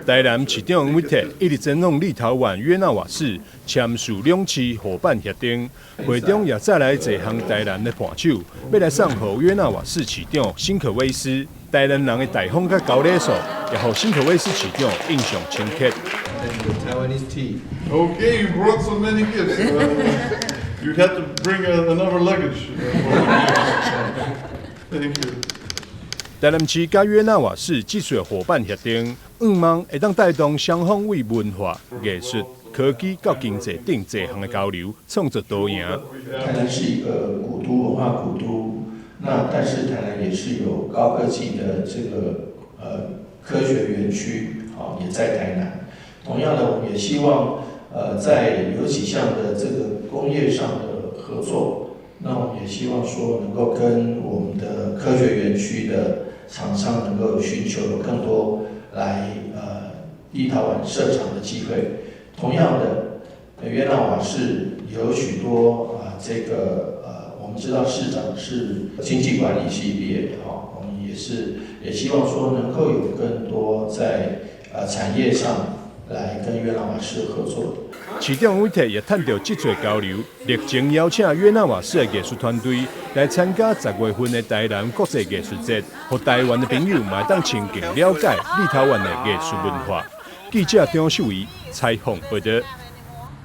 台南市长委特一直前往立陶宛约纳瓦市签署两市伙伴协定，会中也再来一项台南的伴手，要来送给约纳瓦市市长辛可威斯。台南人的大方甲高礼数，也互辛可威斯市长印象深刻。Taiwanese tea. Okay, you brought so many gifts. You'd have to bring another luggage. Thank you. 台南市甲约纳瓦市技术伙伴协定，希望会当带动双方为文化、艺术、科技到经济等多项的交流，创造多赢。台南是一个古都，文化古都。那但是台南也是有高科技的这个科学园区，也在台南。同样的，我们也希望在有几项的这个工业上的合作，那我们也希望说能够跟我们的科学园区的厂商能够寻求有更多来立陶宛设厂的机会。同样的，约纳瓦市有许多这个我们知道市长是经济管理系毕业的我们也希望说能够有更多在产业上来跟约纳瓦市合作。市长委特也探讨这座交流，历经邀请约纳瓦市的艺术团队来参加10月份的台南国际艺术节，和台湾的朋友嘛当亲近了解立陶宛的艺术文化。记者张秀仪采访报道。